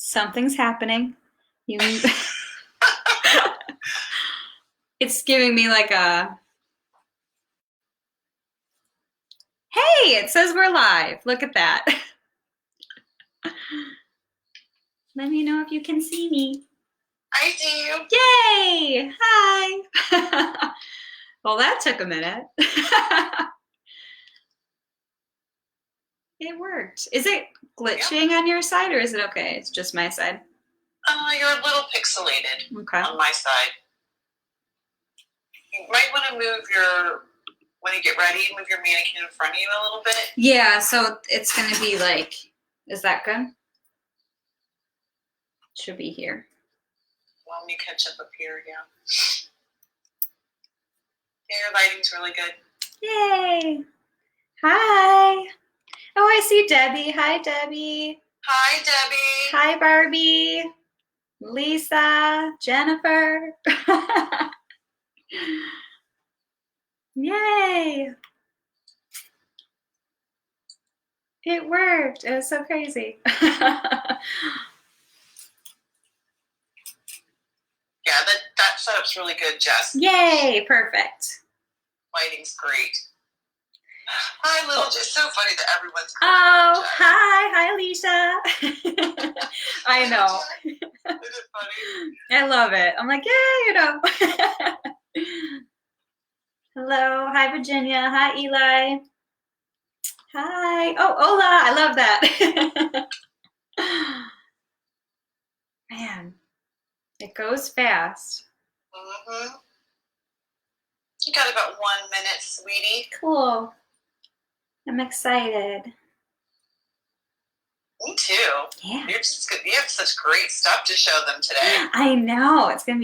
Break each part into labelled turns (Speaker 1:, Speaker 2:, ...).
Speaker 1: Something's happening. You, it's giving me like a, hey, it says we're live. Look at that. Let me know if you can see me.
Speaker 2: I see you.
Speaker 1: Yay! Hi. Well, that took a minute. It worked. Is it glitching on your side or is it okay? It's just my side.
Speaker 2: You're a little pixelated on my side. You might want to move when you get ready, move your mannequin in front of you a little bit.
Speaker 1: Yeah, so it's going to be like, is that good? Should be here.
Speaker 2: Well, let me catch up here, yeah. Yeah, your lighting's really good.
Speaker 1: Yay! Hi! Oh, I see Debbie. Hi, Debbie.
Speaker 2: Hi, Debbie.
Speaker 1: Hi, Barbie. Lisa, Jennifer. Yay! It worked. It was so crazy.
Speaker 2: Yeah, that setup's really good, Jess.
Speaker 1: Yay! Perfect.
Speaker 2: Lighting's great. Hi, little Jess. It's so funny that everyone's.
Speaker 1: Oh, hi. Hi, Alicia. I know.
Speaker 2: Isn't it funny?
Speaker 1: I love it. I'm like, yeah, you know. Hello. Hi, Virginia. Hi, Eli. Hi. Oh, hola. I love that. Man, it goes fast.
Speaker 2: Mm-hmm. You got about 1 minute, sweetie.
Speaker 1: Cool. I'm excited.
Speaker 2: Me too.
Speaker 1: Yeah.
Speaker 2: You have such great stuff to show them today.
Speaker 1: I know. It's gonna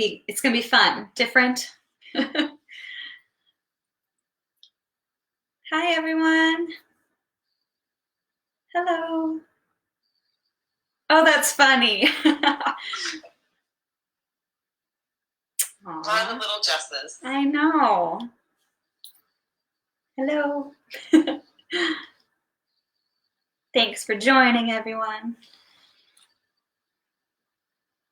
Speaker 1: be fun. Different. Hi everyone. Hello. Oh, that's funny.
Speaker 2: A lot of little Jesses.
Speaker 1: I know. Hello. Thanks for joining, everyone.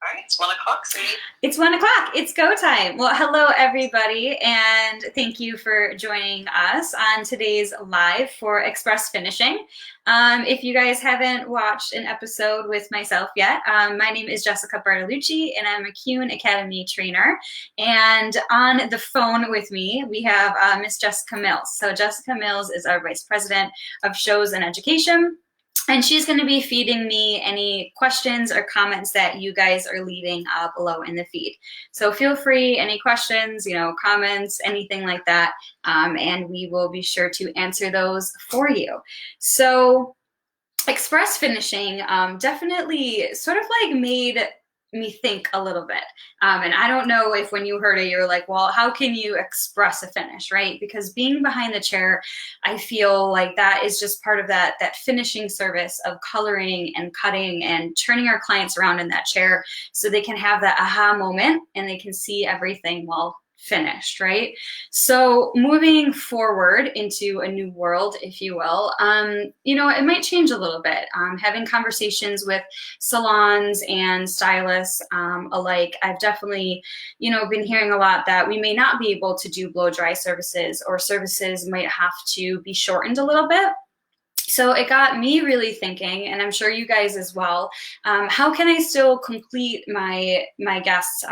Speaker 2: All right, it's 1 o'clock, sweetie.
Speaker 1: It's 1 o'clock. It's go time. Well, hello, everybody, and thank you for joining us on today's live for Express Finishing. If you guys haven't watched an episode with myself yet, my name is Jessica Bartolucci, and I'm a Keune Academy Trainer. And on the phone with me, we have Miss Jessica Mills. So Jessica Mills is our Vice President of Shows and Education. And she's going to be feeding me any questions or comments that you guys are leaving below in the feed. So feel free, any questions, comments, anything like that, and we will be sure to answer those for you. So Express Finishing definitely sort of like made me think a little bit. And I don't know if when you heard it, you're like, well, how can you express a finish, right? Because being behind the chair, I feel like that is just part of that finishing service of coloring and cutting and turning our clients around in that chair so they can have that aha moment and they can see everything well finished, right? So moving forward into a new world, if you will, it might change a little bit. Having conversations with salons and stylists alike, I've definitely, been hearing a lot that we may not be able to do blow dry services, or services might have to be shortened a little bit. So it got me really thinking, and I'm sure you guys as well, how can I still complete my guests'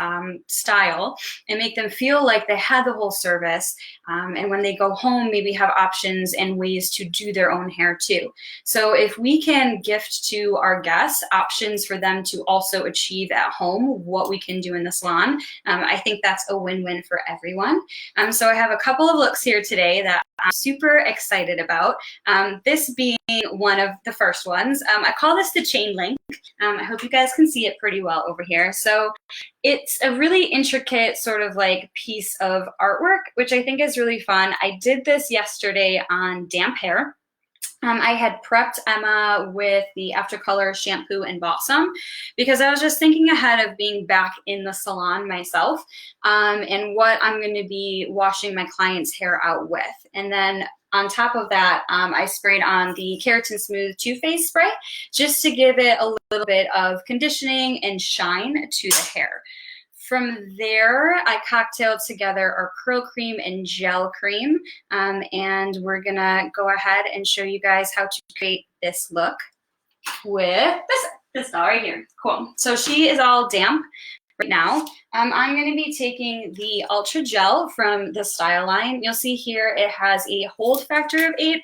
Speaker 1: style and make them feel like they had the whole service, and when they go home, maybe have options and ways to do their own hair too. So if we can gift to our guests options for them to also achieve at home what we can do in the salon, I think that's a win-win for everyone. So I have a couple of looks here today that I'm super excited about. This being one of the first ones. I call this the chain link. I hope you guys can see it pretty well over here. So it's a really intricate sort of like piece of artwork, which I think is really fun. I did this yesterday on damp hair. I had prepped Emma with the Aftercolor shampoo and balsam because I was just thinking ahead of being back in the salon myself, and what I'm going to be washing my clients' hair out with. And then on top of that, I sprayed on the Keratin Smooth Too Faced spray just to give it a little bit of conditioning and shine to the hair. From there, I cocktailed together our curl cream and gel cream, and we're gonna go ahead and show you guys how to create this look with this doll right here. Cool. So she is all damp right now. I'm going to be taking the Ultra Gel from the Style line. You'll see here it has a hold factor of 8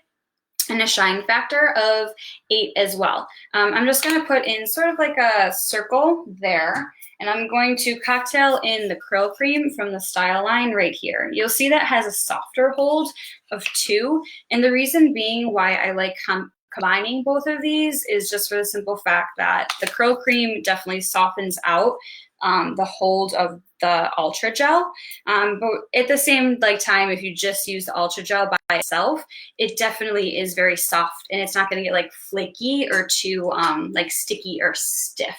Speaker 1: and a shine factor of 8 as well. I'm just going to put in sort of like a circle there, and I'm going to cocktail in the curl cream from the Style line right here. You'll see that has a softer hold of 2, and the reason being why I like combining both of these is just for the simple fact that the curl cream definitely softens out the hold of the Ultra Gel, but at the same time, if you just use the Ultra Gel by itself, it definitely is very soft, and it's not going to get like flaky or too like sticky or stiff.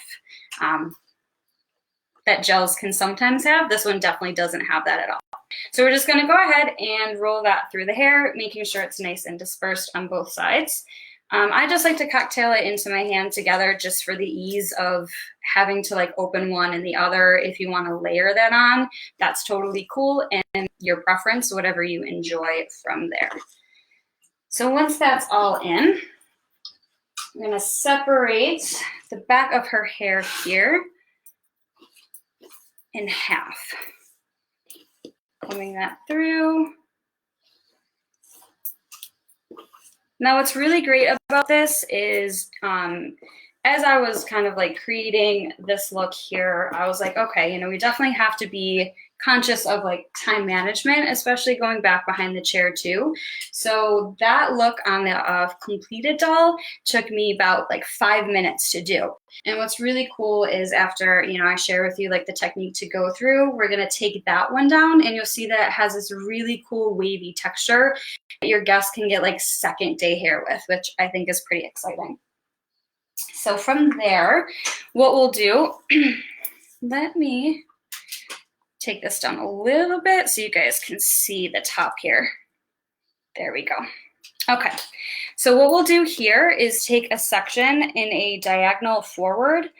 Speaker 1: That gels can sometimes have. This one definitely doesn't have that at all. So we're just going to go ahead and roll that through the hair, making sure it's nice and dispersed on both sides. I just like to cocktail it into my hand together just for the ease of having to like open one and the other. If you want to layer that on, that's totally cool, and your preference, whatever you enjoy from there. So once that's all in, I'm going to separate the back of her hair here in half. Combing that through. Now, what's really great about this is as I was kind of like creating this look here, I was like, okay, you know, we definitely have to be conscious of like time management, especially going back behind the chair too. So that look on the completed doll took me about like 5 minutes to do. And what's really cool is after, you know, I share with you like the technique to go through, we're going to take that one down, and you'll see that it has this really cool wavy texture that your guests can get like second day hair with, which I think is pretty exciting. So from there, what we'll do, let me take this down a little bit so you guys can see the top here. There we go. Okay, so what we'll do here is take a section in a diagonal forward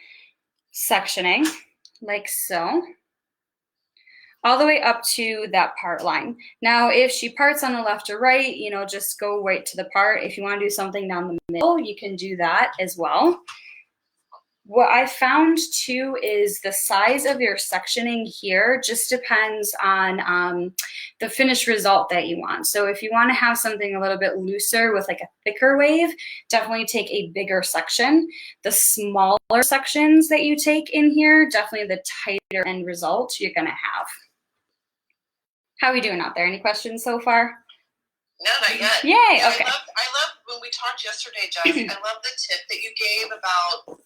Speaker 1: sectioning, like so, all the way up to that part line. Now, if she parts on the left or right, you know, just go right to the part. If you want to do something down the middle, you can do that as well. What I found too is the size of your sectioning here just depends on the finished result that you want. So if you want to have something a little bit looser with like a thicker wave, definitely take a bigger section. The smaller sections that you take in here, definitely the tighter end result you're going to have. How are we doing out there? Any questions so far?
Speaker 2: No, not yet.
Speaker 1: Yay, okay.
Speaker 2: I love when we talked yesterday, Jess, I love the tip that you gave about,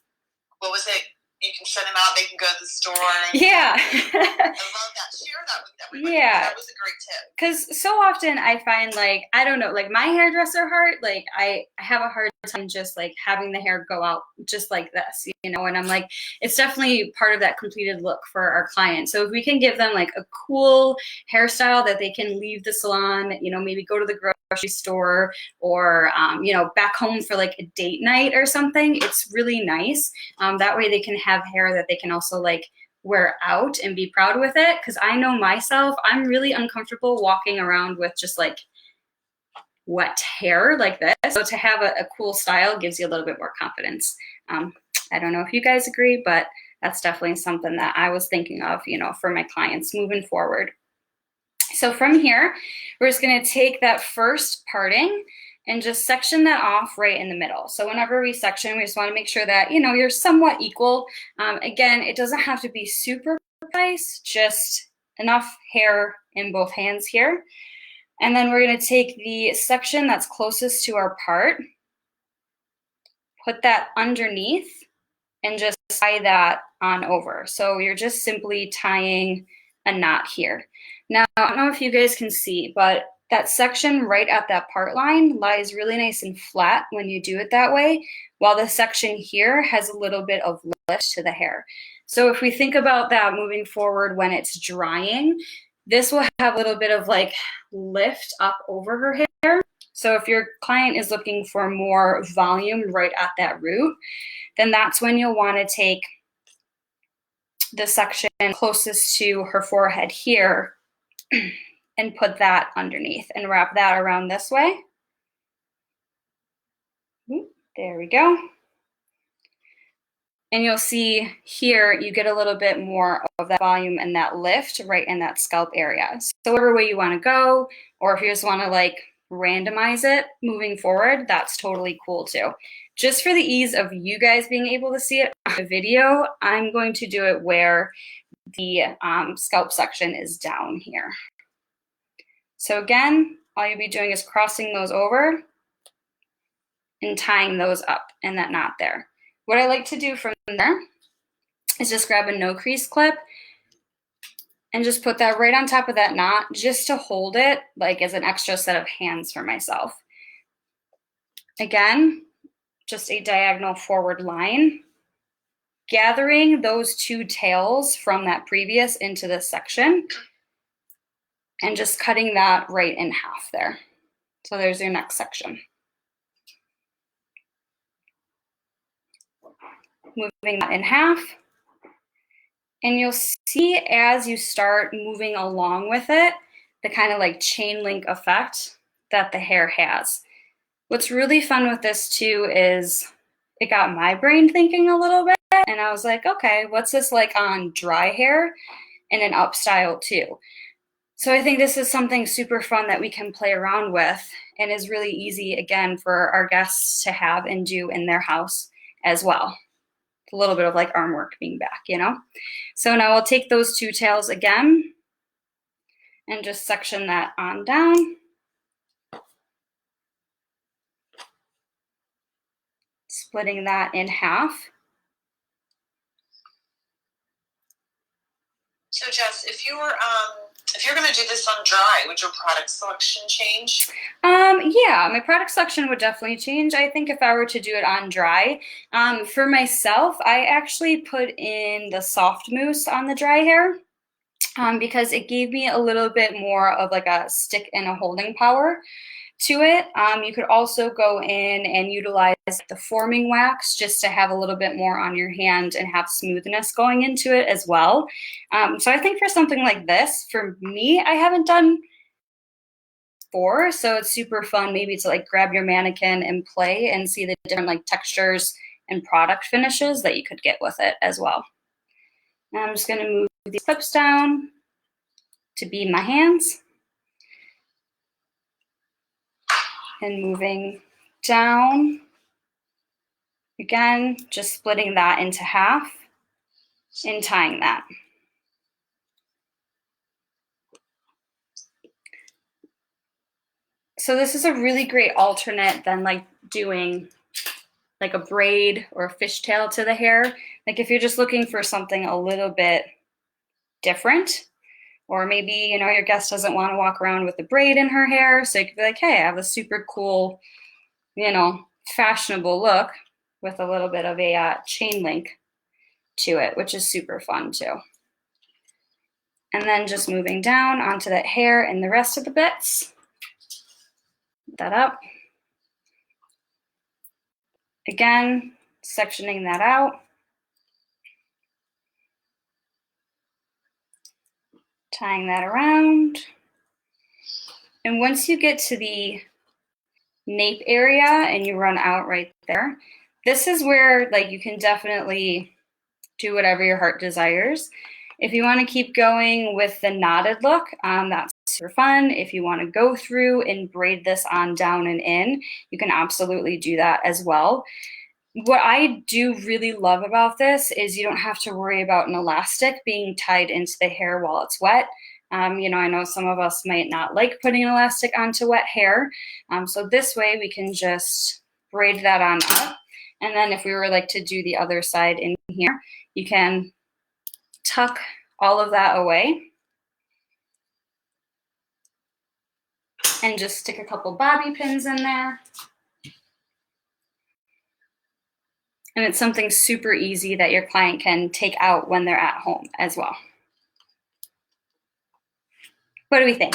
Speaker 2: what was it? You can send them out, they can go to the store.
Speaker 1: Yeah.
Speaker 2: I love that. Share that with everybody.
Speaker 1: Yeah.
Speaker 2: That was a great tip.
Speaker 1: Because so often I find like, I don't know, like my hairdresser heart, like I have a hard time just like having the hair go out just like this, you know, and I'm like, it's definitely part of that completed look for our clients. So if we can give them like a cool hairstyle that they can leave the salon, you know, maybe go to the grocery store or, you know, back home for like a date night or something, it's really nice. That way they can have hair that they can also like wear out and be proud with it. Because I know myself, I'm really uncomfortable walking around with just like wet hair like this. So to have a cool style gives you a little bit more confidence. I don't know if you guys agree, but that's definitely something that I was thinking of, you know, for my clients moving forward. So from here, we're just going to take that first parting and just section that off right in the middle. So whenever we section, we just want to make sure that, you know, you're somewhat equal. Again, it doesn't have to be super precise, just enough hair in both hands here. And then we're going to take the section that's closest to our part, put that underneath, and just tie that on over. So you're just simply tying a knot here. Now, I don't know if you guys can see, but that section right at that part line lies really nice and flat when you do it that way, while the section here has a little bit of lift to the hair. So if we think about that moving forward when it's drying, this will have a little bit of like lift up over her hair. So if your client is looking for more volume right at that root, then that's when you'll want to take the section closest to her forehead here and put that underneath and wrap that around this way. There we go. And you'll see here, you get a little bit more of that volume and that lift right in that scalp area. So whatever way you want to go, or if you just want to like randomize it moving forward, that's totally cool too. Just for the ease of you guys being able to see it on the video, I'm going to do it where the scalp section is down here. So again, all you'll be doing is crossing those over and tying those up in that knot there. What I like to do from there is just grab a no crease clip and just put that right on top of that knot just to hold it like as an extra set of hands for myself. Again, just a diagonal forward line, gathering those two tails from that previous into this section and just cutting that right in half there. So there's your next section. Moving that in half. And you'll see as you start moving along with it, the kind of like chain link effect that the hair has. What's really fun with this too is it got my brain thinking a little bit, and I was like, okay, what's this like on dry hair and an up style too? So I think this is something super fun that we can play around with and is really easy, again, for our guests to have and do in their house as well. A little bit of like arm work being back, you know? So now I'll take those two tails again and just section that on down. Splitting that in half.
Speaker 2: So Jess, if you're going to do this on dry, would your product selection change?
Speaker 1: Yeah, my product selection would definitely change. I think if I were to do it on dry, for myself, I actually put in the soft mousse on the dry hair because it gave me a little bit more of like a stick and a holding power to it. You could also go in and utilize the forming wax just to have a little bit more on your hand and have smoothness going into it as well. So I think for something like this, for me, I haven't done before, so it's super fun maybe to like grab your mannequin and play and see the different like textures and product finishes that you could get with it as well. Now I'm just going to move these clips down to be my hands. And moving down, again, just splitting that into half and tying that. So this is a really great alternate than like doing like a braid or a fishtail to the hair. Like if you're just looking for something a little bit different, or maybe, you know, your guest doesn't want to walk around with a braid in her hair, so you could be like, hey, I have a super cool, you know, fashionable look with a little bit of a chain link to it, which is super fun too. And then just moving down onto that hair and the rest of the bits. Put that up. Again, sectioning that out. Tying that around. And once you get to the nape area and you run out right there, this is where like you can definitely do whatever your heart desires. If you want to keep going with the knotted look, that's super fun. If you want to go through and braid this on down and in, you can absolutely do that as well. What I do really love about this is you don't have to worry about an elastic being tied into the hair while it's wet. You know, I know some of us might not like putting an elastic onto wet hair. So this way we can just braid that on up. And then if we were like to do the other side in here, you can tuck all of that away and just stick a couple bobby pins in there. And it's something super easy that your client can take out when they're at home as well. What do we think?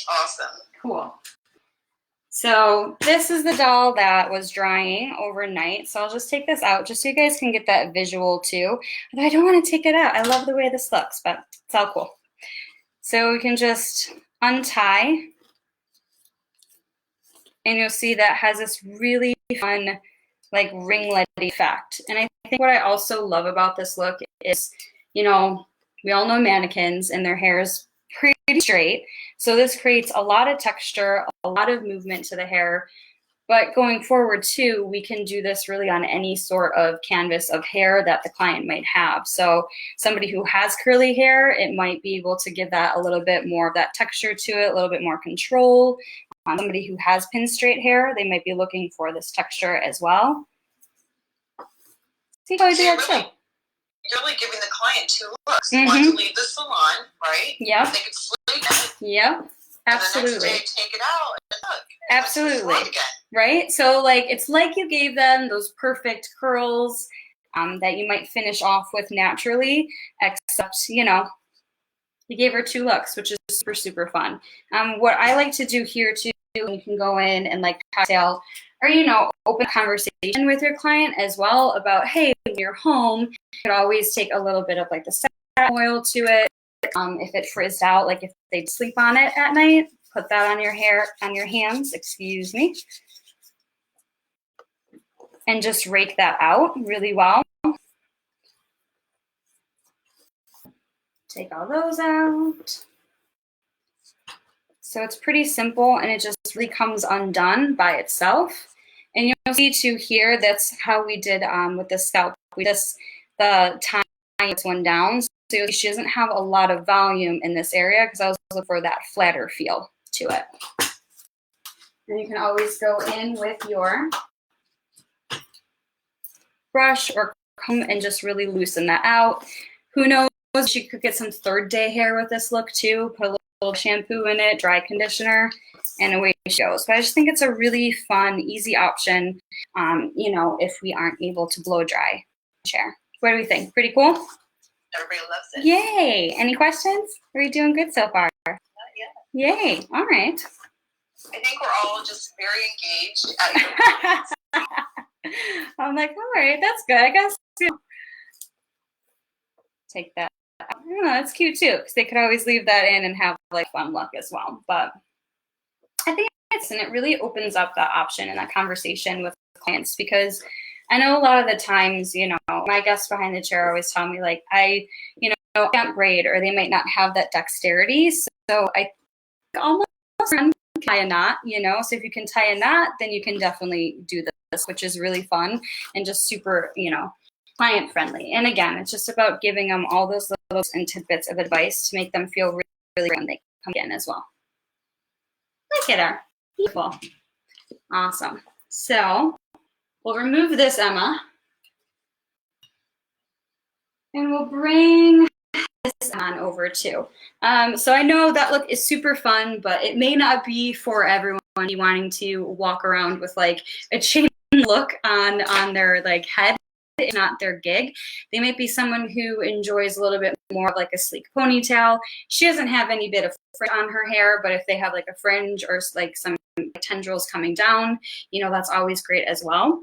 Speaker 2: Awesome.
Speaker 1: Cool. So this is the doll that was drying overnight. So I'll just take this out just so you guys can get that visual too. Although I don't want to take it out. I love the way this looks, but it's all cool. So we can just untie, and you'll see that has this really fun like ringlet effect. And I think what I also love about this look is, you know, we all know mannequins and their hair is pretty straight. So this creates a lot of texture, a lot of movement to the hair. But going forward too, we can do this really on any sort of canvas of hair that the client might have. So somebody who has curly hair, it might be able to give that a little bit more of that texture to it, a little bit more control. Somebody who has pin straight hair, they might be looking for this texture as well. See how I do that too.
Speaker 2: You're really giving the client two looks. One to leave the salon, right?
Speaker 1: Yep.
Speaker 2: They could sleep in it.
Speaker 1: Yep. Absolutely.
Speaker 2: And the next day, take it out and look.
Speaker 1: Absolutely. Right? So like it's like you gave them those perfect curls that you might finish off with naturally, except, you know, you gave her two looks, which is super, super fun. What I like to do here too, you can go in and like cocktail or, you know, open conversation with your client as well about, hey, when you're home, you could always take a little bit of like the satin oil to it. If it frizzed out, like if they'd sleep on it at night, put that on your hair, on your hands, excuse me, and just rake that out really well. Take all those out. So it's pretty simple and it just really comes undone by itself. And you'll see too here, that's how we did with the scalp. We just, the time this one down. So she doesn't have a lot of volume in this area because I was looking for that flatter feel to it. And you can always go in with your brush or comb and just really loosen that out. Who knows, she could get some third day hair with this look too. Put a little shampoo in it, dry conditioner, and away she goes. But I just think it's a really fun, easy option, you know, if we aren't able to blow dry hair. What do we think? Pretty cool?
Speaker 2: Everybody loves it.
Speaker 1: Yay! Any questions? Are we doing good so far?
Speaker 2: Not yet.
Speaker 1: Yay! All right.
Speaker 2: I think we're all just very engaged at your
Speaker 1: I'm like, all right, that's good. I guess take that. Oh, that's cute too, because they could always leave that in and have like fun look as well. But I think and it really opens up that option and that conversation with clients, because I know a lot of the times, you know, my guests behind the chair always tell me like, you know, can't braid, or they might not have that dexterity. So I almost tie a knot, you know. So if you can tie a knot, then you can definitely do this, which is really fun and just super, you know, client friendly. And again, it's just about giving them all those little and tidbits of advice to make them feel really, really when they come in as well. Look at her. Beautiful. Awesome. So we'll remove this, Emma, and we'll bring this on over too. So I know that look is super fun, but it may not be for everyone wanting to walk around with like a chain look on their like head. It's not their gig. They might be someone who enjoys a little bit more of like a sleek ponytail. She doesn't have any bit of fringe on her hair, but if they have like a fringe or like some tendrils coming down, you know, that's always great as well.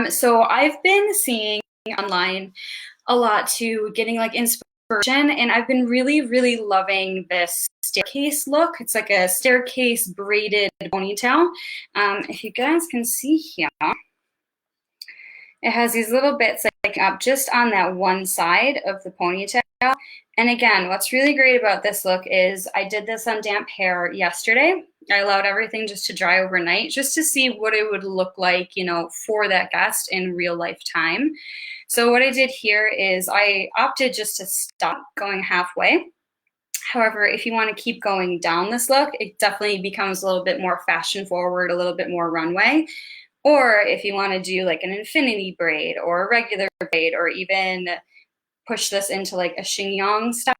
Speaker 1: So I've been seeing online a lot too, getting like inspiration, and I've been really, really loving this staircase look. It's like a staircase braided ponytail. If you guys can see here, it has these little bits like up just on that one side of the ponytail. And again, what's really great about this look is I did this on damp hair yesterday. I allowed everything just to dry overnight just to see what it would look like, you know, for that guest in real life time. So what I did here is I opted just to stop going halfway. However, if you want to keep going down this look, it definitely becomes a little bit more fashion forward, a little bit more runway. Or if you want to do like an infinity braid or a regular braid, or even push this into like a chignon style,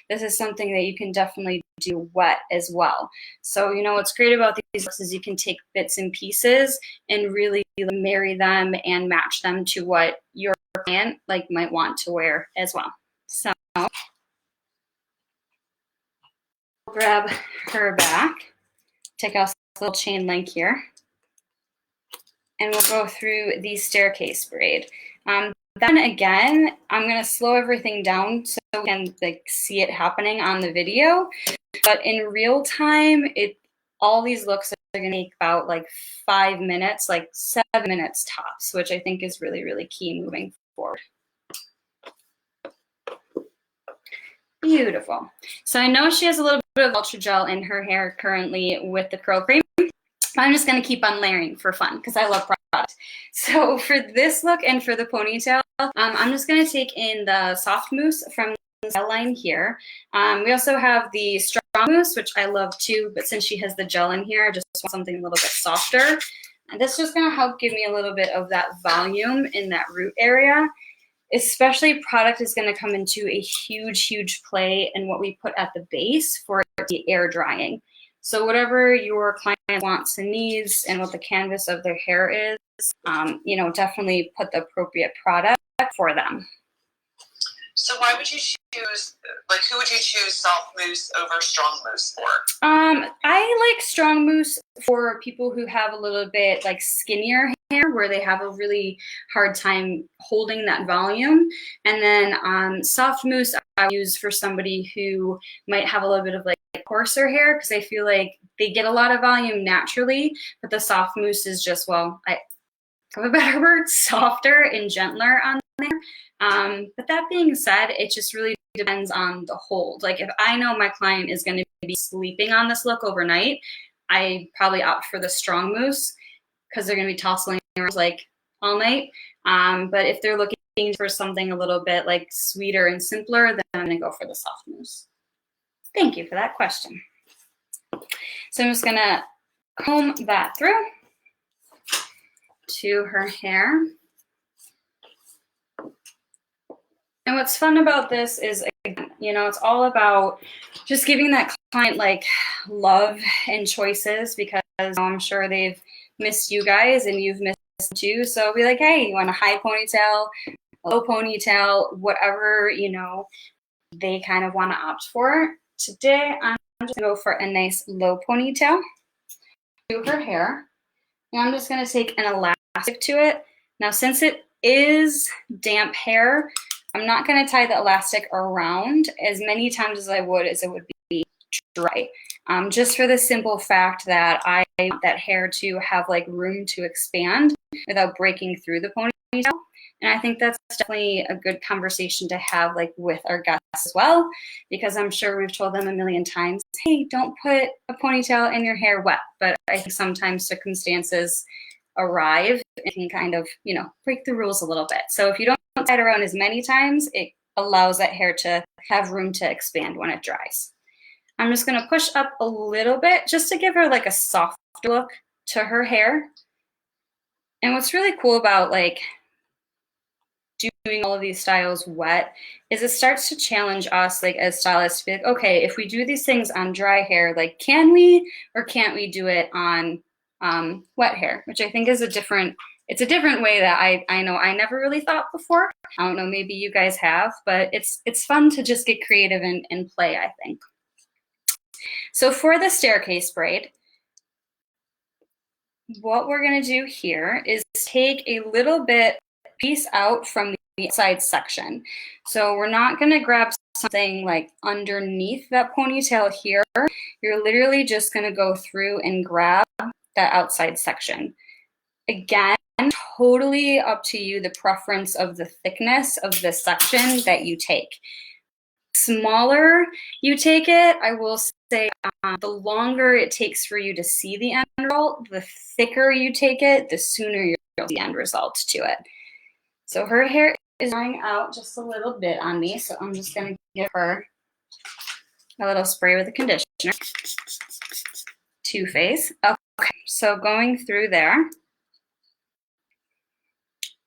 Speaker 1: this is something that you can definitely do wet as well. So, you know, what's great about these looks is you can take bits and pieces and really marry them and match them to what your client like might want to wear as well. So grab her back, take out little chain link here. And we'll go through the staircase braid. Then again, I'm going to slow everything down so we can like see it happening on the video. But in real time, all these looks are going to take about like 5 minutes, like 7 minutes tops, which I think is really, really key moving forward. Beautiful. So I know she has a little bit of ultra gel in her hair currently with the curl cream. I'm just going to keep on layering for fun because I love product. So for this look and for the ponytail, I'm just going to take in the soft mousse from the style line here. We also have the strong mousse, which I love too, but since she has the gel in here, I just want something a little bit softer. And this is just going to help give me a little bit of that volume in that root area. Especially product is going to come into a huge, huge play in what we put at the base for the air drying. So whatever your client wants and needs and what the canvas of their hair is, definitely put the appropriate product for them.
Speaker 2: So why would you choose, like who would you choose soft mousse over strong mousse for?
Speaker 1: I like strong mousse for people who have a little bit like skinnier hair where they have a really hard time holding that volume. And then soft mousse I use for somebody who might have a little bit of like coarser hair because I feel like they get a lot of volume naturally, but the soft mousse is just, well, I have a better word, softer and gentler on there. But that being said, it just really depends on the hold. Like if I know my client is going to be sleeping on this look overnight, I probably opt for the strong mousse because they're going to be tossing around like all night. But if they're looking for something a little bit like sweeter and simpler, then I'm going to go for the soft mousse. Thank you for that question. So I'm just going to comb that through to her hair. And what's fun about this is, it's all about just giving that client like love and choices because I'm sure they've missed you guys and you've missed them too. So be like, hey, you want a high ponytail, a low ponytail, whatever, they kind of want to opt for. Today, I'm just going to go for a nice low ponytail to her hair. And I'm just going to take an elastic to it. Now, since it is damp hair, I'm not going to tie the elastic around as many times as I would as it would be dry. Just for the simple fact that I want that hair to have like room to expand without breaking through the ponytail. And I think that's definitely a good conversation to have like with our guests as well, because I'm sure we've told them a million times, hey, don't put a ponytail in your hair wet. But I think sometimes circumstances arrive and can kind of, break the rules a little bit. So if you don't tie it around as many times, it allows that hair to have room to expand when it dries. I'm just going to push up a little bit just to give her like a soft look to her hair. And what's really cool about like doing all of these styles wet is it starts to challenge us like as stylists to be like, okay, if we do these things on dry hair, like can we or can't we do it on wet hair, which I think is a different way that I know I never really thought before. I don't know, maybe you guys have, but it's fun to just get creative and play, I think. So for the staircase braid, what we're going to do here is take a little bit piece out from the inside section. So we're not going to grab something like underneath that ponytail here. You're literally just going to go through and grab that outside section. Again, totally up to you, the preference of the thickness of the section that you take. Smaller you take it, I will say the longer it takes for you to see the end result, the thicker you take it, the sooner you'll see the end result to it. So her hair is drying out just a little bit on me, so I'm just going to give her a little spray with a conditioner. Two-phase. Okay, so going through there,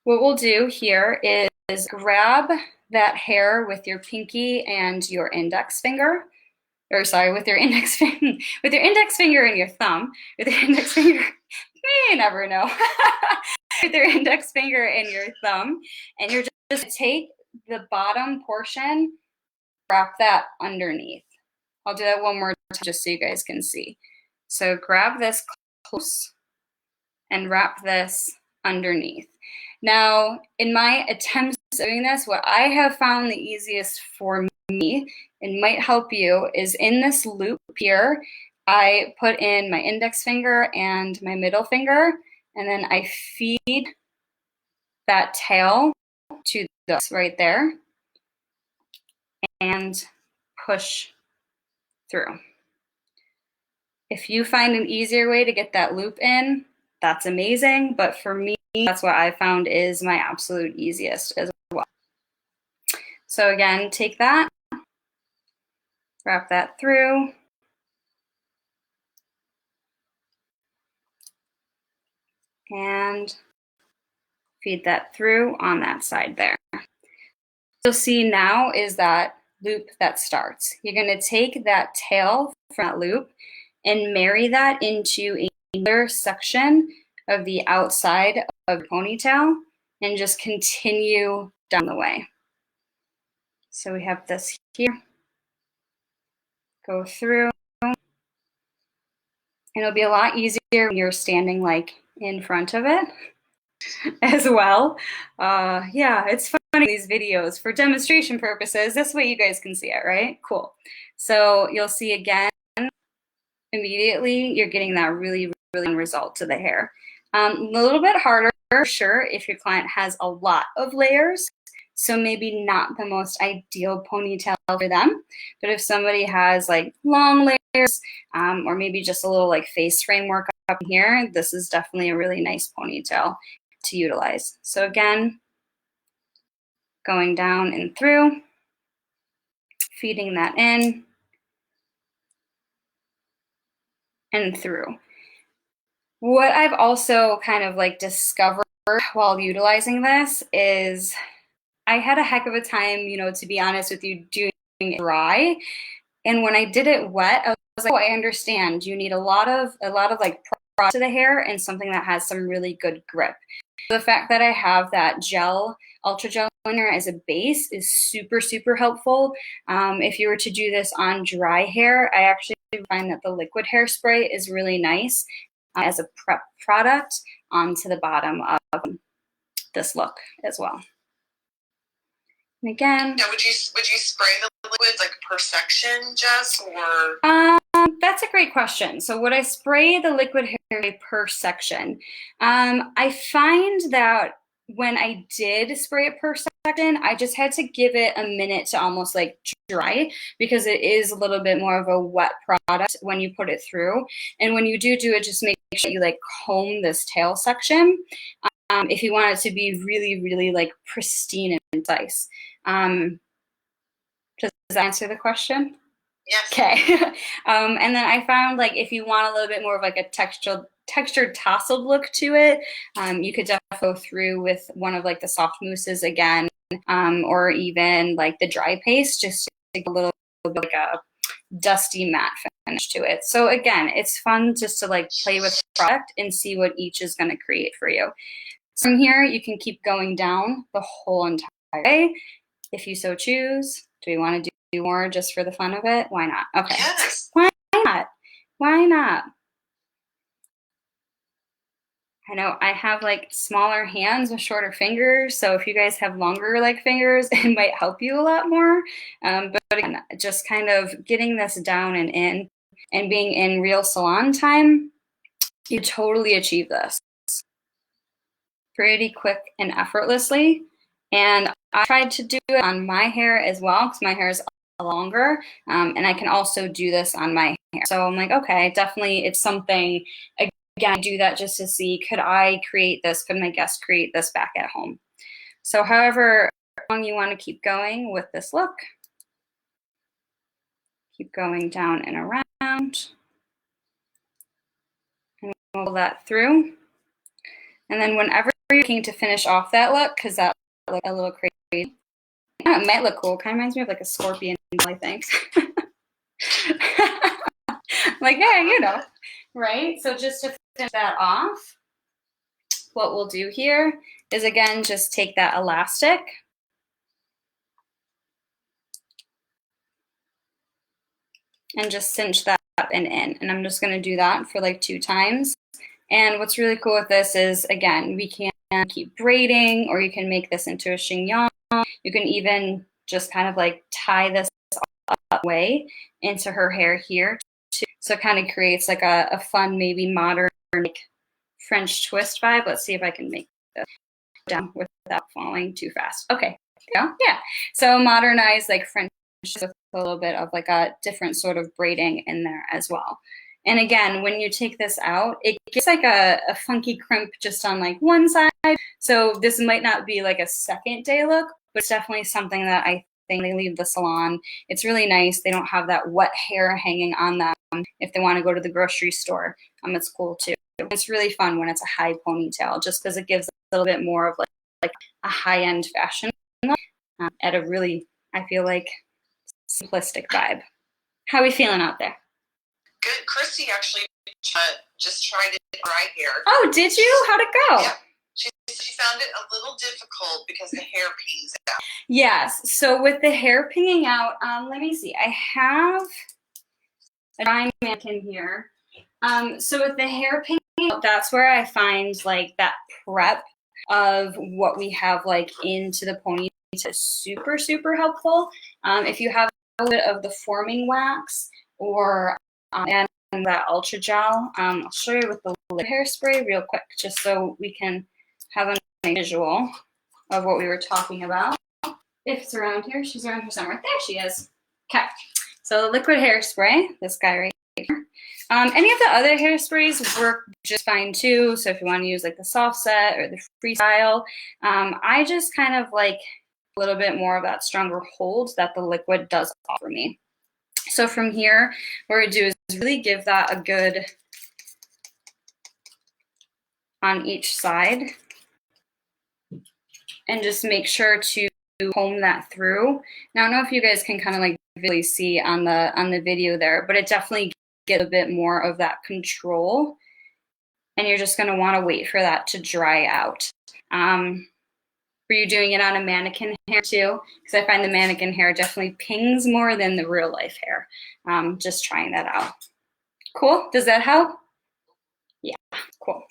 Speaker 1: what we'll do here is grab that hair with your pinky and your index finger, or sorry, with your index finger, with your index finger and your thumb, with your index finger, you never know, with your index finger and your thumb, and you're just take the bottom portion, wrap that underneath. I'll do that one more time just so you guys can see. So grab this close and wrap this underneath. Now, in my attempts at doing this, what I have found the easiest for me, and might help you, is in this loop here, I put in my index finger and my middle finger, and then I feed that tail to this right there and push through. If you find an easier way to get that loop in, that's amazing, but for me, that's what I found is my absolute easiest as well. So again, take that, wrap that through, and feed that through on that side there. So see now is that loop that starts. You're going to take that tail from that loop and marry that into another section of the outside of the ponytail and just continue down the way. So we have this here, go through, and it'll be a lot easier when you're standing like in front of it as well. Yeah, it's funny, these videos for demonstration purposes. This way you guys can see it, right? Cool. So you'll see again, immediately you're getting that really result to the hair. A little bit harder, for sure, if your client has a lot of layers. So maybe not the most ideal ponytail for them. But if somebody has like long layers, or maybe just a little like face framework up here, this is definitely a really nice ponytail to utilize. So again, going down and through, feeding that in and through. What I've also kind of like discovered while utilizing this is I had a heck of a time, you know, to be honest with you, doing it dry. And when I did it wet, I was like, oh, I understand. You need a lot of like product to the hair and something that has some really good grip. The fact that I have that gel, ultra gel in there as a base is super helpful. If you were to do this on dry hair, I actually find that the liquid hairspray is really nice as a prep product onto the bottom of this look as well. And again,
Speaker 2: now, would you spray the liquid like per section, Jess, or?
Speaker 1: That's a great question. So would I spray the liquid hair per section? I find that when I did spray it per section, I just had to give it a minute to almost like dry because it is a little bit more of a wet product when you put it through. And when you do it, just make sure you like comb this tail section if you want it to be really like pristine and nice. Does that answer the question?
Speaker 2: Yes.
Speaker 1: Okay. And then I found like if you want a little bit more of like a textured tasseled look to it, you could definitely go through with one of like the soft mousses again, or even like the dry paste, just to get a little bit like a dusty matte finish to it. So again, it's fun just to like play with the product and see what each is going to create for you. From here, you can keep going down the whole entire way if you so choose. Do we want to do more just for the fun of it? Why not? Okay.
Speaker 2: Yes.
Speaker 1: Why not? Why not? I know I have like smaller hands with shorter fingers, so if you guys have longer like fingers, it might help you a lot more. But again, just kind of getting this down and in and being in real salon time, you totally achieve this pretty quick and effortlessly. And I tried to do it on my hair as well because my hair is longer, and I can also do this on my hair. So I'm like, okay, definitely it's something. Again, I do that just to see, could I create this? Could my guest create this back at home? So however long you want to keep going with this look, keep going down and around, and roll that through. And then whenever you're looking to finish off that look, because that look a little crazy, yeah, it might look cool. Kind of reminds me of like a scorpion, I think. Like, yeah, you know, right? So just to finish that off, what we'll do here is, again, just take that elastic and just cinch that up and in. And I'm just going to do that for like 2 times. And what's really cool with this is, again, we can keep braiding, or you can make this into a chignon. You can even just kind of like tie this up way into her hair here too. So it kind of creates like a fun, maybe modern, like French twist vibe. Let's see if I can make this down without falling too fast. Okay, there we go. Yeah. So modernized like French with a little bit of like a different sort of braiding in there as well. And again, when you take this out, it gets like a funky crimp just on like one side. So this might not be like a second day look, but it's definitely something that I think they leave the salon. It's really nice. They don't have that wet hair hanging on them if they want to go to the grocery store. It's cool too. It's really fun when it's a high ponytail, just because it gives a little bit more of like a high-end fashion look at a really, I feel like, simplistic vibe. How are we feeling out there?
Speaker 2: Good. Christy actually just tried it in dry hair.
Speaker 1: Oh, did you? How'd it go?
Speaker 2: Yeah. She found it a little difficult because the hair pings out.
Speaker 1: Yes. So with the hair pinging out, let me see. I have a dry mannequin here. So with the hair pinging out, that's where I find like that prep of what we have like into the ponytail is super, super helpful. If you have a little bit of the forming wax or and that ultra gel, I'll show you with the hairspray real quick, just so we can have a visual of what we were talking about. If it's around here, she's around here somewhere. There she is. Okay, so liquid hairspray, this guy right here. Any of the other hairsprays work just fine too. So if you want to use like the soft set or the freestyle, I just kind of like a little bit more of that stronger hold that the liquid does offer me. So from here, what I do is really give that a good on each side and just make sure to comb that through. Now, I don't know if you guys can kind of like visually see on the video there, but it definitely gets a bit more of that control, and you're just going to want to wait for that to dry out. Were you doing it on a mannequin hair too? Because I find the mannequin hair definitely pings more than the real life hair. Just trying that out. Cool. Does that help? Yeah, cool.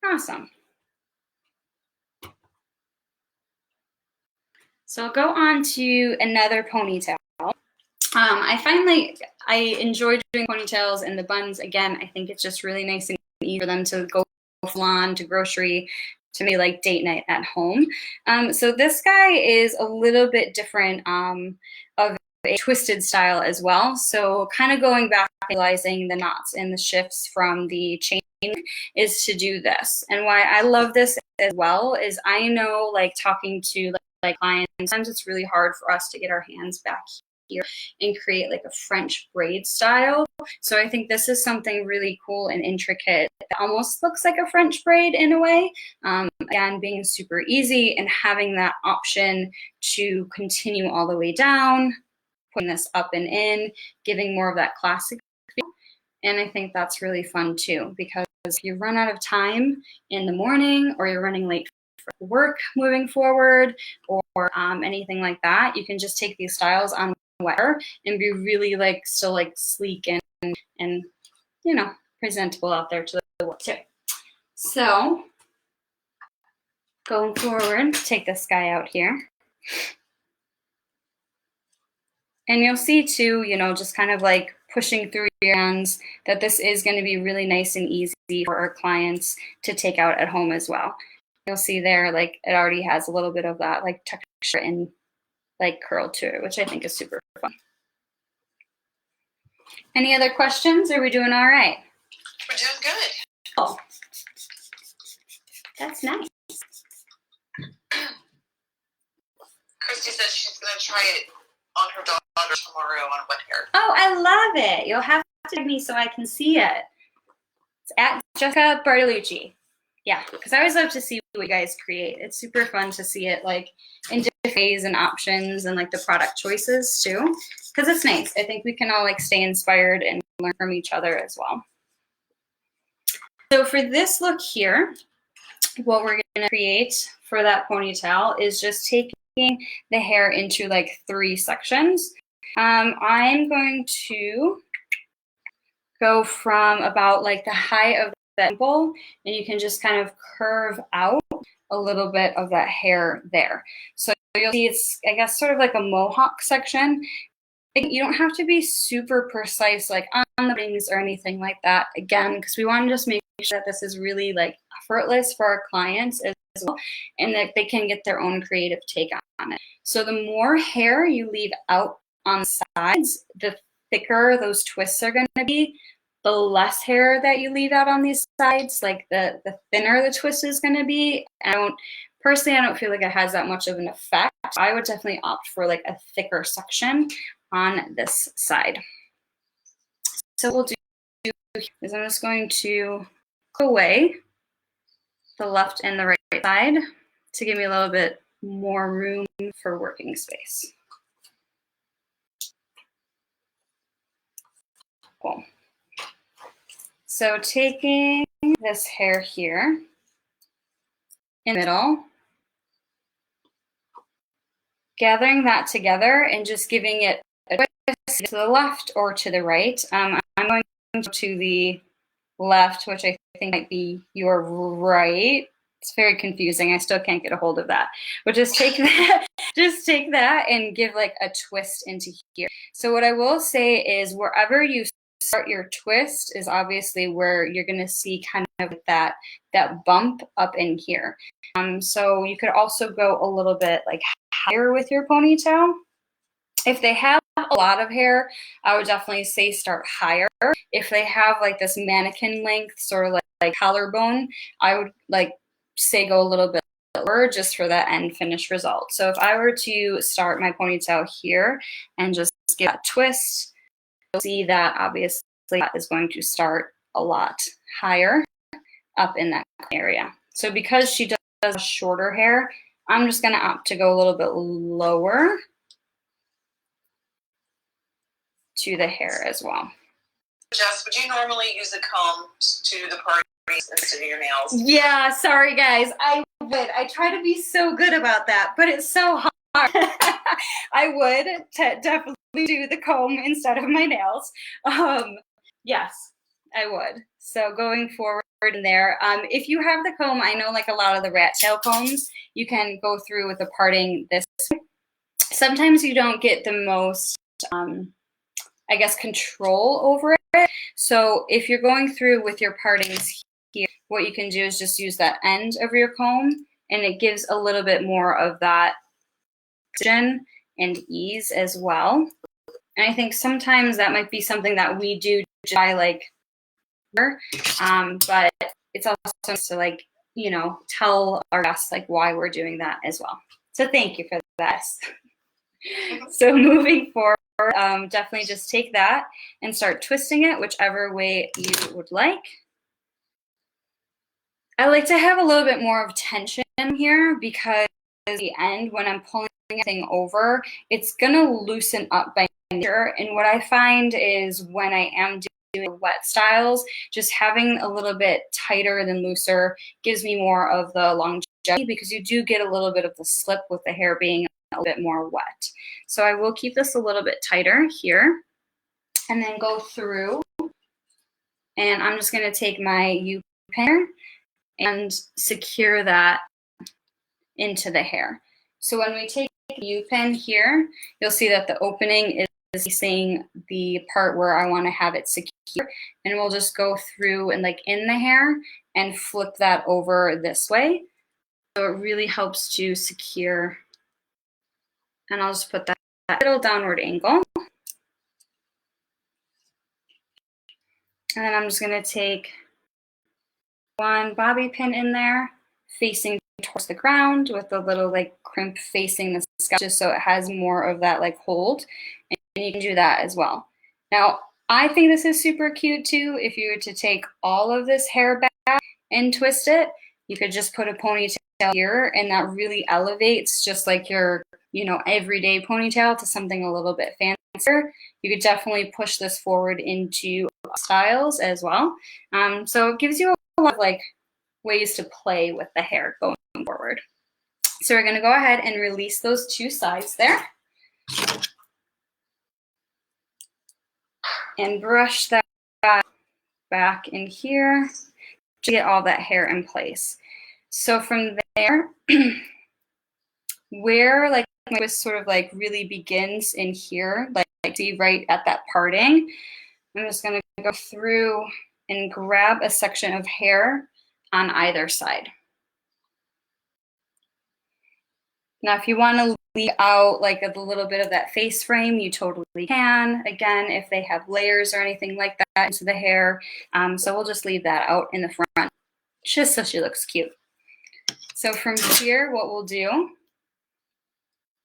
Speaker 1: Awesome. So I'll go on to another ponytail. I find like I enjoy doing ponytails and the buns. Again, I think it's just really nice and easy for them to go salon to grocery to maybe like date night at home. So this guy is a little bit different of a twisted style as well. So kind of going back, realizing the knots and the shifts from the chain is to do this. And why I love this as well is I know like talking to like clients, sometimes it's really hard for us to get our hands back here and create like a French braid style. So I think this is something really cool and intricate that almost looks like a French braid in a way. Again, being super easy and having that option to continue all the way down, putting this up and in, giving more of that classic feel. And I think that's really fun too, because if you run out of time in the morning or you're running late for work moving forward or anything like that, you can just take these styles on wear and be really like still like sleek and you know, presentable out there to the world too. So going forward, take this guy out here. And you'll see too, you know, just kind of like pushing through your hands, that this is going to be really nice and easy for our clients to take out at home as well. You'll see there, like it already has a little bit of that like texture and like curl to it, which I think is super fun. Any other questions? Are we doing all right?
Speaker 2: We're doing good.
Speaker 1: Oh, that's nice.
Speaker 2: Christy says she's going to try it on her daughter tomorrow on wet hair.
Speaker 1: Oh, I love it. You'll have to tag me so I can see it. It's at Jessica Bartolucci. Yeah, because I always love to see what you guys create. It's super fun to see it like in different ways and options and like the product choices too, because it's nice. I think we can all like stay inspired and learn from each other as well. So for this look here, what we're going to create for that ponytail is just taking the hair into like 3 sections. I'm going to go from about like the height of the temple, and you can just kind of curve out a little bit of that hair there. So you'll see it's, I guess, sort of like a mohawk section. You don't have to be super precise like on the wings or anything like that, again, because we want to just make sure that this is really like effortless for our clients as well, and that they can get their own creative take on it. So the more hair you leave out on the sides, the thicker those twists are going to be. The less hair that you leave out on these sides, like the thinner the twist is going to be. I don't feel like it has that much of an effect. I would definitely opt for like a thicker section on this side. So what we'll do is I'm just going to go away the left and the right side to give me a little bit more room for working space. Cool. So taking this hair here in the middle, gathering that together and just giving it a twist to the left or to the right. I'm going to the left, which I think might be your right. It's very confusing. I still can't get a hold of that. But just take that, and give like a twist into here. So what I will say is wherever you start your twist is obviously where you're going to see kind of that bump up in here. So you could also go a little bit like higher with your ponytail. If they have a lot of hair, I would definitely say start higher. If they have like this mannequin length, sort of like collarbone, I would like say go a little bit lower just for that end finish result. So if I were to start my ponytail here and just give that twist, you'll see that obviously that is going to start a lot higher up in that area. So because she does shorter hair, I'm just going to opt to go a little bit lower to the hair as well.
Speaker 2: Jess, would you normally use a comb to the parties instead of your nails?
Speaker 1: Yeah, sorry guys. I would. I try to be so good about that, but it's so hard. I would definitely do the comb instead of my nails. Yes, I would. So going forward in there, if you have the comb, I know like a lot of the rat tail combs, you can go through with the parting this way. Sometimes you don't get the most, I guess, control over it. So if you're going through with your partings here, what you can do is just use that end of your comb, and it gives a little bit more of that oxygen and ease as well. And I think sometimes that might be something that we do by like, but it's also nice to like, you know, tell our guests like why we're doing that as well. So thank you for that. So moving forward, definitely just take that and start twisting it whichever way you would like. I like to have a little bit more of tension here because at the end, when I'm pulling thing over, it's gonna loosen up by nature. And what I find is when I am doing wet styles, just having a little bit tighter than looser gives me more of the longevity, because you do get a little bit of the slip with the hair being a bit more wet. So I will keep this a little bit tighter here and then go through, and I'm just going to take my U-pin and secure that into the hair. So when we take the U-pin here, you'll see that the opening is facing the part where I want to have it secure, and we'll just go through and like in the hair and flip that over this way. So it really helps to secure. And I'll just put that little downward angle. And then I'm just going to take one bobby pin in there, facing towards the ground with the little like crimp facing the scalp, just so it has more of that like hold. And you can do that as well. Now, I think this is super cute too. If you were to take all of this hair back and twist it, you could just put a ponytail here, and that really elevates just like your, you know, everyday ponytail to something a little bit fancier. You could definitely push this forward into styles as well. So it gives you a lot of like ways to play with the hair going forward. So we're going to go ahead and release those two sides there and brush that back in here to get all that hair in place. So from there, where like my twist sort of like really begins in here, like see right at that parting, I'm just gonna go through and grab a section of hair on either side. Now, if you want to leave out like a little bit of that face frame, you totally can. Again, if they have layers or anything like that into the hair. So we'll just leave that out in the front, just so she looks cute. So from here, what we'll do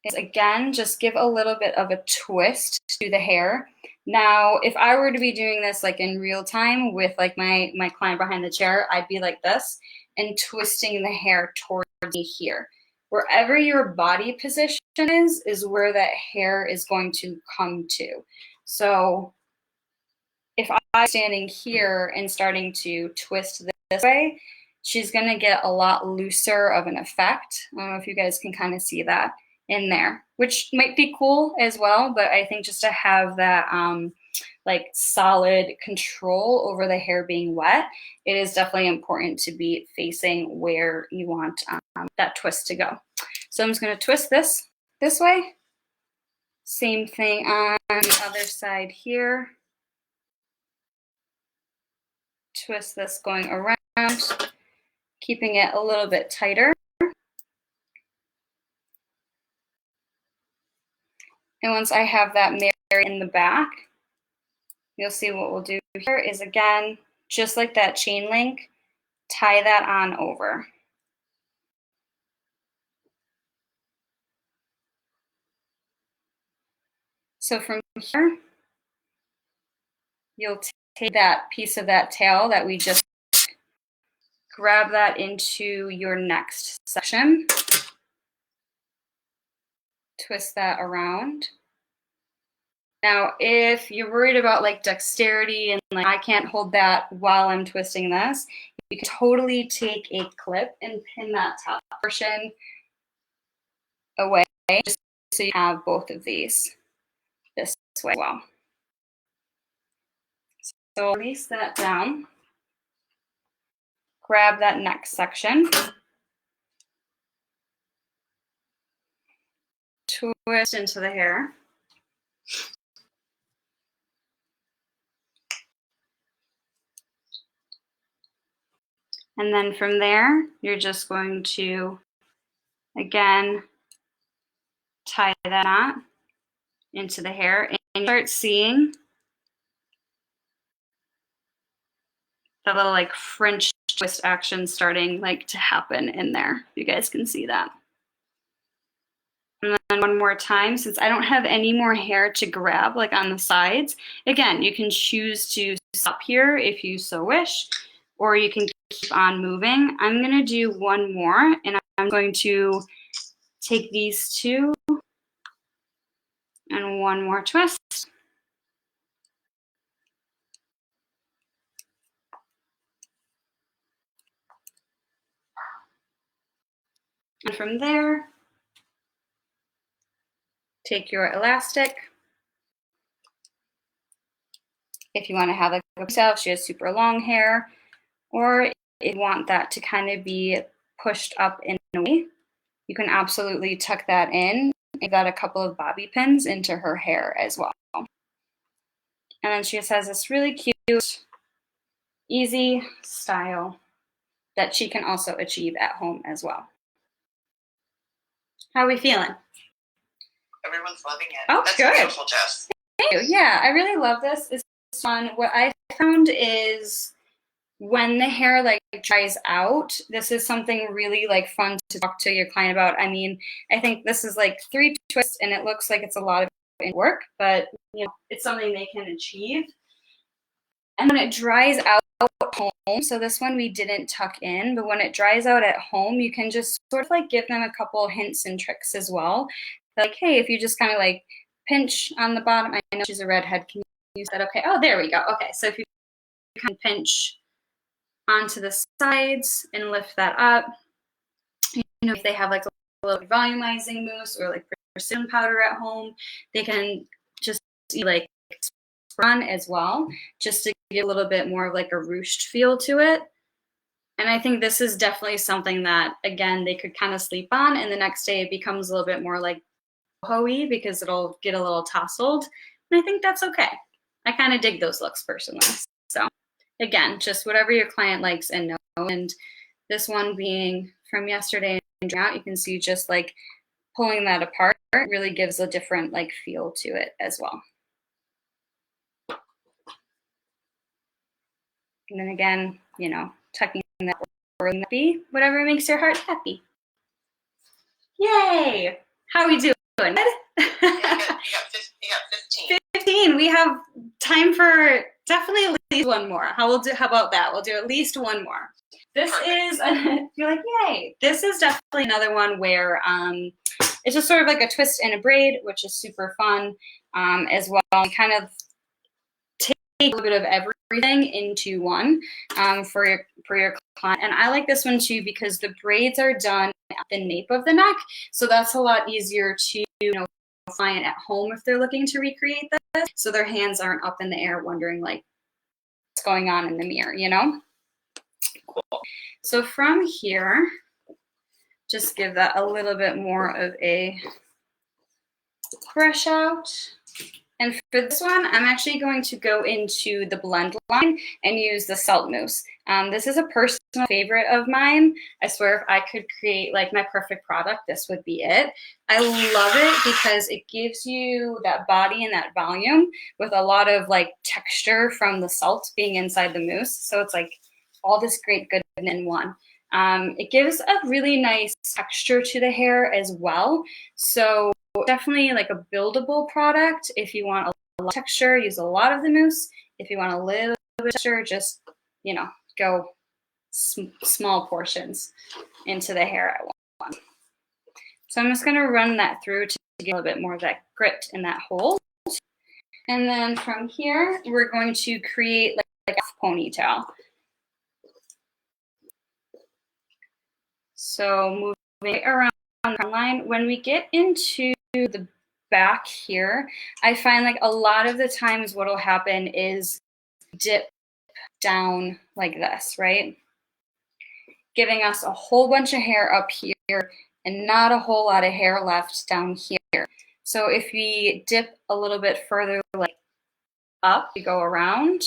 Speaker 1: is, again, just give a little bit of a twist to the hair. Now, if I were to be doing this like in real time with like my client behind the chair, I'd be like this and twisting the hair towards me here. Wherever your body position is where that hair is going to come to. So if I'm standing here and starting to twist this way, she's going to get a lot looser of an effect. I don't know if you guys can kind of see that in there, which might be cool as well, but I think just to have that like solid control over the hair being wet, it is definitely important to be facing where you want that twist to go. So I'm just going to twist this way. Same thing on the other side here. Twist this going around, keeping it a little bit tighter. And once I have that married in the back, you'll see what we'll do here is, again, just like that chain link, tie that on over. So from here, you'll take that piece of that tail that we just grab that into your next section. Twist that around. Now, if you're worried about like dexterity and like I can't hold that while I'm twisting this, you can totally take a clip and pin that top portion away, just so you have both of these this way as well. So release that down. Grab that next section. Twist into the hair. And then from there, you're just going to, again, tie that knot into the hair and start seeing the little like French twist action starting like to happen in there. You guys can see that. And then one more time, since I don't have any more hair to grab like on the sides, again, you can choose to stop here if you so wish, or you can keep on moving. I'm going to do one more, and I'm going to take these two and one more twist. And from there, take your elastic. If you want to have like herself, she has super long hair, or if you want that to kind of be pushed up in a way, you can absolutely tuck that in and got a couple of bobby pins into her hair as well. And then she just has this really cute, easy style that she can also achieve at home as well. How are we feeling?
Speaker 2: Everyone's loving it.
Speaker 1: Oh,
Speaker 2: that's
Speaker 1: good.
Speaker 2: Beautiful, Jess.
Speaker 1: Thank you. Yeah, I really love this. It's fun. What I found is when the hair like dries out, this is something really like fun to talk to your client about. I mean, I think this is like 3 twists and it looks like it's a lot of work, but you know, it's something they can achieve. And when it dries out at home, so this one we didn't tuck in, but when it dries out at home, you can just sort of like give them a couple hints and tricks as well. Like, hey, if you just kind of like pinch on the bottom, I know she's a redhead, can you use that? Okay, oh, there we go. Okay, so if you kind of pinch onto the sides and lift that up, you know, if they have like a little volumizing mousse or like precision powder at home, they can just like on as well, just to give a little bit more of like a ruched feel to it. And I think this is definitely something that, again, they could kind of sleep on, and the next day it becomes a little bit more like boho-y because it'll get a little tousled. And I think that's okay. I kind of dig those looks personally. So again, just whatever your client likes and know. And this one being from yesterday and out, you can see just like pulling that apart really gives a different like feel to it as well. And then again, you know, tucking that or be whatever makes your heart happy. Yay! How are we doing? Good?
Speaker 2: You got 15.
Speaker 1: 15. We have time for definitely at least one more. How about that? We'll do at least one more. This is, you're like, yay. This is definitely another one where it's just sort of like a twist and a braid, which is super fun as well. Kind of take a little bit of everything into one for your client. And I like this one too because the braids are done at the nape of the neck. So that's a lot easier to, you know, client at home if they're looking to recreate this. So their hands aren't up in the air wondering like what's going on in the mirror, you know? Cool. So from here, just give that a little bit more of a brush out. And for this one, I'm actually going to go into the blend line and use the salt mousse. This is a personal favorite of mine. I swear if I could create like my perfect product, this would be it. I love it because it gives you that body and that volume with a lot of like texture from the salt being inside the mousse. So it's like all this great goodness in one. It gives a really nice texture to the hair as well. So definitely like a buildable product. If you want a lot of texture, use a lot of the mousse. If you want a little bit of texture, just, you know, go small portions into the hair at once. So I'm just going to run that through to get a little bit more of that grit in that hole. And then from here, we're going to create like a ponytail. So moving around the line, when we get into the back here, I find like a lot of the times what will happen is dip down like this, right? Giving us a whole bunch of hair up here and not a whole lot of hair left down here. So if we dip a little bit further like up, we go around,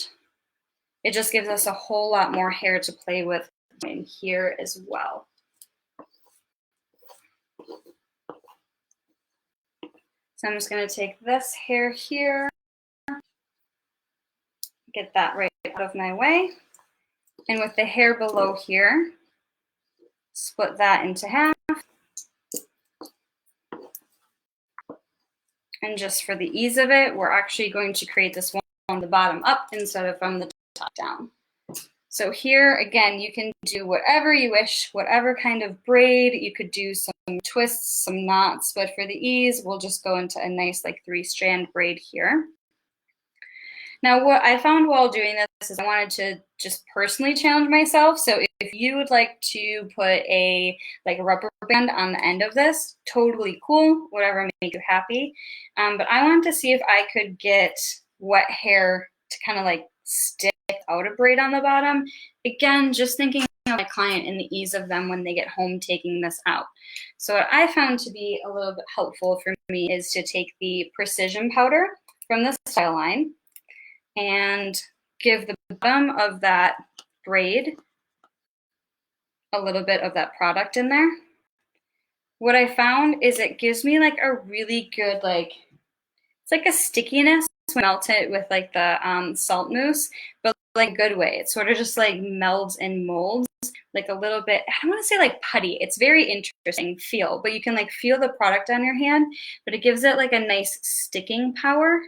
Speaker 1: it just gives us a whole lot more hair to play with in here as well. So I'm just going to take this hair here, get that right out of my way. And with the hair below here, split that into half. And just for the ease of it, we're actually going to create this one from the bottom up instead of from the top down. So here, again, you can do whatever you wish, whatever kind of braid. You could do some twists, some knots, but for the ease, we'll just go into a nice like 3-strand braid here. Now, what I found while doing this is I wanted to just personally challenge myself. So if you would like to put a like rubber band on the end of this, totally cool, whatever make you happy. But I wanted to see if I could get wet hair to kind of like stick out a braid on the bottom. Again, just thinking of my client and the ease of them when they get home taking this out. So what I found to be a little bit helpful for me is to take the precision powder from the style line and give the bottom of that braid a little bit of that product in there. What I found is it gives me like a really good, like, it's like a stickiness when I melt it with like the salt mousse, but like a good way. It sort of just like melds and molds like a little bit, I don't want to say like putty. It's very interesting feel, but you can like feel the product on your hand, but it gives it like a nice sticking power.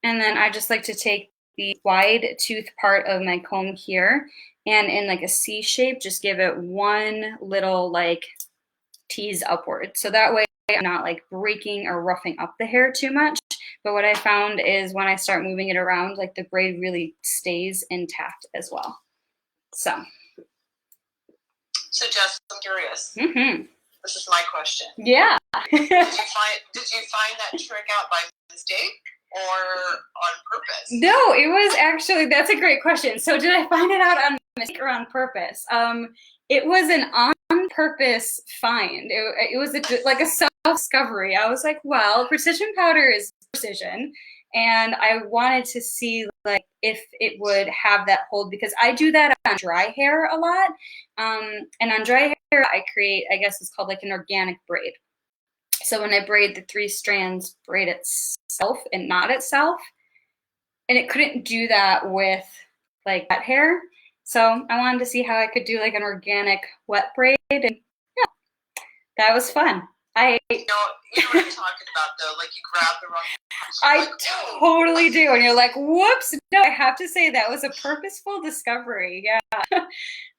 Speaker 1: And then I just like to take the wide tooth part of my comb here and in like a C shape, just give it one little like tease upward. So that way I'm not like breaking or roughing up the hair too much. But what I found is when I start moving it around, like the braid really stays intact as well. So
Speaker 2: Jess, I'm curious.
Speaker 1: Mm-hmm.
Speaker 2: This is my question.
Speaker 1: Yeah.
Speaker 2: Did you find that trick out by mistake? or on purpose?
Speaker 1: No, it was actually, that's a great question. So did I find it out on mistake or on purpose? It was an on purpose find. It was like a self-discovery. I was like, well, precision powder is precision. And I wanted to see like if it would have that hold, because I do that on dry hair a lot. And on dry hair, I create, I guess it's called like an organic braid. So when I braid the 3 strands, braid itself and knot itself. And it couldn't do that with like wet hair. So I wanted to see how I could do like an organic wet braid. And yeah, that was fun.
Speaker 2: You know what I'm talking about though, like you grab the wrong
Speaker 1: I
Speaker 2: like,
Speaker 1: totally do. And you're like, whoops. No, I have to say that was a purposeful discovery. Yeah.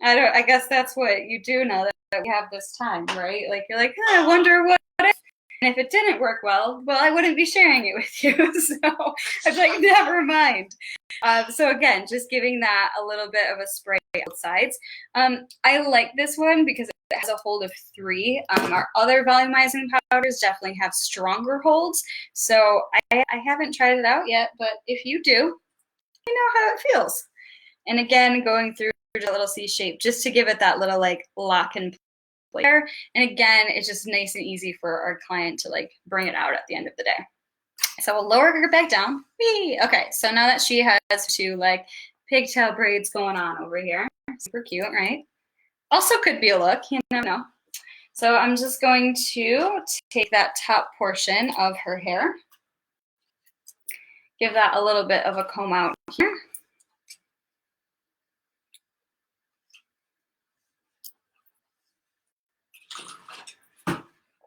Speaker 1: I guess that's what you do now that we have this time, right? Like you're like, I wonder what if. And if it didn't work well, I wouldn't be sharing it with you. So I was like, never mind. So again, just giving that a little bit of a spray both sides. I like this one because it has a hold of 3. Our other volumizing powders definitely have stronger holds. So I haven't tried it out yet, but if you do, you know how it feels. And again, going through a little C shape just to give it that little like lock and there. And again, it's just nice and easy for our client to like bring it out at the end of the day. So we'll lower her back down. Whee! Okay, so now that she has 2 like pigtail braids going on over here, super cute, right? Also could be a look, you never know. So I'm just going to take that top portion of her hair, give that a little bit of a comb out here.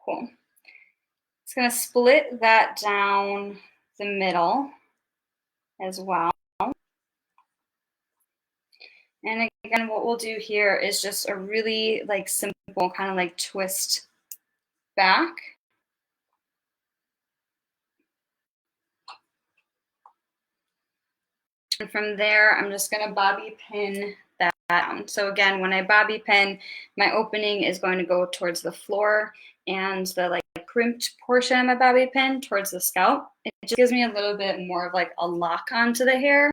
Speaker 1: Cool. It's going to split that down the middle as well. And again, what we'll do here is just a really like simple kind of like twist back. And from there, I'm just going to bobby pin that down. So again, when I bobby pin, my opening is going to go towards the floor and the like crimped portion of my bobby pin towards the scalp. It just gives me a little bit more of like a lock onto the hair.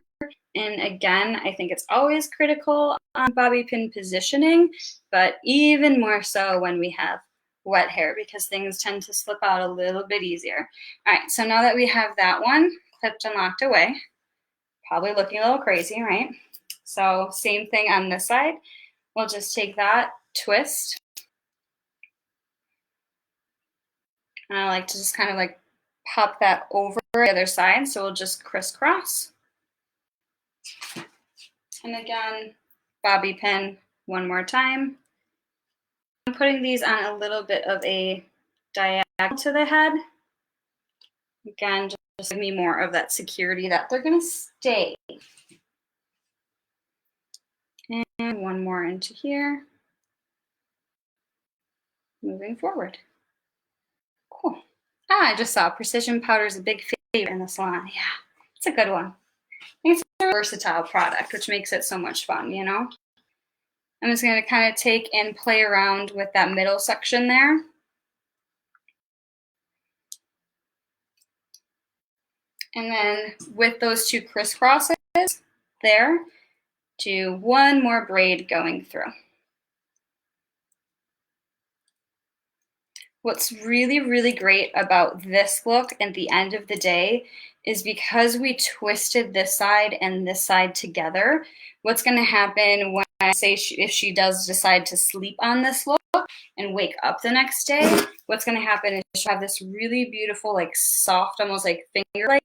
Speaker 1: And again, I think it's always critical on bobby pin positioning, but even more so when we have wet hair because things tend to slip out a little bit easier. All right, so now that we have that one clipped and locked away, probably looking a little crazy, right? So same thing on this side. We'll just take that twist. And I like to just kind of like pop that over the other side. So we'll just crisscross. And again, bobby pin one more time. I'm putting these on a little bit of a diagonal to the head. Again, just give me more of that security that they're going to stay. And one more into here. Moving forward. Cool. I just saw precision powder is a big favorite in the salon. Yeah, it's a good one. It's a versatile product, which makes it so much fun, you know? I'm just going to kind of take and play around with that middle section there. And then with those 2 crisscrosses there, do one more braid going through. What's really, really great about this look at the end of the day is because we twisted this side and this side together, what's going to happen when I say if she does decide to sleep on this look and wake up the next day, what's going to happen is she'll have this really beautiful, like soft, almost like finger-like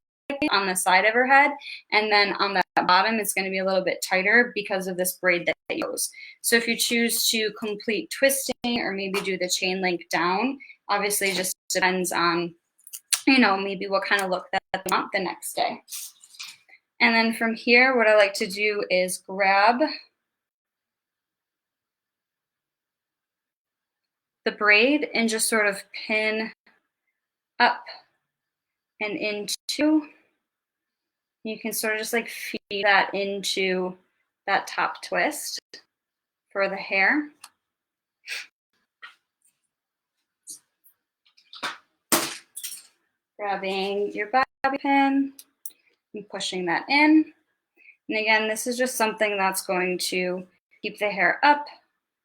Speaker 1: on the side of her head, and then on the bottom it's going to be a little bit tighter because of this braid that you use. So if you choose to complete twisting or maybe do the chain link down, obviously just depends on, you know, maybe what kind of look that they want the next day. And then from here, what I like to do is grab the braid and just sort of pin up and into. You can sort of just like feed that into that top twist for the hair. Grabbing your bobby pin and pushing that in. And again, this is just something that's going to keep the hair up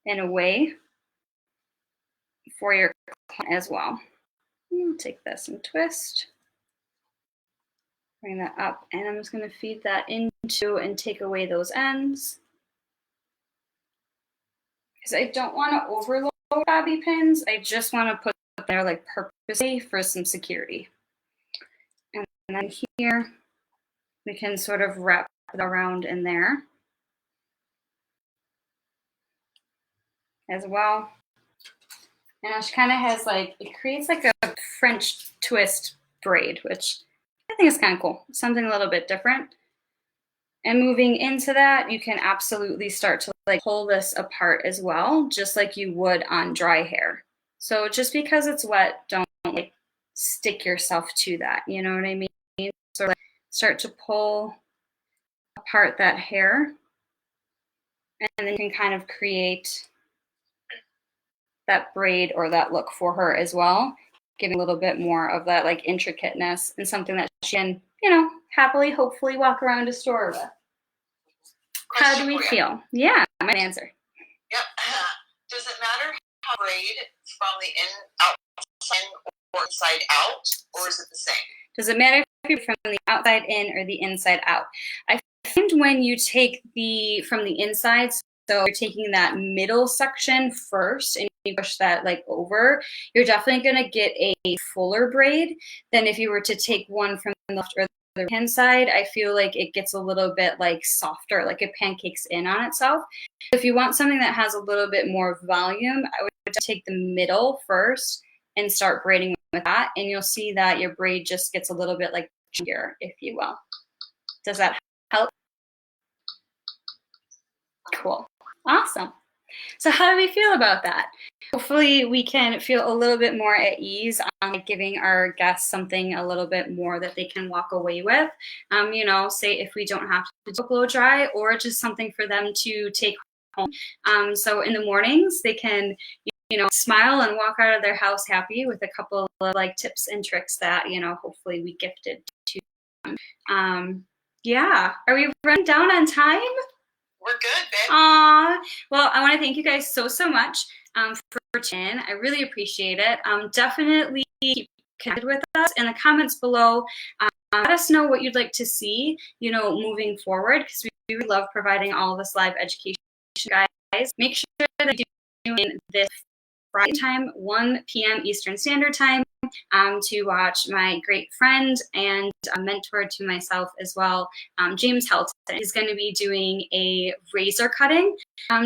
Speaker 1: and away for your client as well. I'll take this and twist. Bring that up, and I'm just going to feed that into and take away those ends. Because I don't want to overload bobby pins. I just want to put them there like purposely for some security. And then here, we can sort of wrap it around in there as well. And she kind of has like, it creates like a French twist braid, which I think is kind of cool. Something a little bit different. And moving into that, you can absolutely start to like pull this apart as well, just like you would on dry hair. So just because it's wet, don't like stick yourself to that. You know what I mean? So like start to pull apart that hair, and then you can kind of create that braid or that look for her as well, giving a little bit more of that like intricateness and something that she can, you know, happily, hopefully walk around a store with. How do we feel? Yeah, my answer.
Speaker 2: Yep. Does it matter how braid from the outside or inside out, or is it the same?
Speaker 1: Does it matter if you're from the outside in or the inside out? I find when you take from the inside, so you're taking that middle section first and you push that like over, you're definitely going to get a fuller braid than if you were to take one from the left or the right hand side. I feel like it gets a little bit like softer, like it pancakes in on itself. If you want something that has a little bit more volume, I would take the middle first and start braiding with that, and you'll see that your braid just gets a little bit like chunkier, if you will. Does that help? Cool. Awesome. So how do we feel about that? Hopefully we can feel a little bit more at ease on giving our guests something a little bit more that they can walk away with. You know, say if we don't have to do blow dry, or just something for them to take home. So in the mornings, they can, you know, smile and walk out of their house happy with a couple of like tips and tricks that, you know, hopefully we gifted to them. Yeah. Are we running down on time?
Speaker 2: We're good, babe.
Speaker 1: Aw. Well, I want to thank you guys so much for tuning in. I really appreciate it. Definitely keep connected with us in the comments below. Let us know what you'd like to see, you know, moving forward, because we really love providing all of this live education, guys. Make sure that you're doing this Friday time, 1 p.m. Eastern Standard Time, to watch my great friend and a mentor to myself as well, James Helton. He's going to be doing a razor cutting,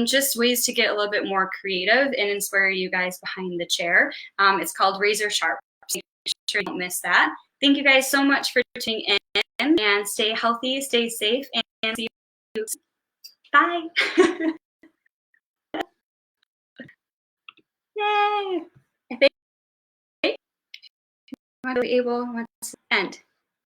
Speaker 1: just ways to get a little bit more creative and inspire you guys behind the chair. It's called Razor Sharp. So make sure you don't miss that. Thank you guys so much for tuning in, and stay healthy, stay safe, and see you soon. Bye. Yay! I think I'm able to end.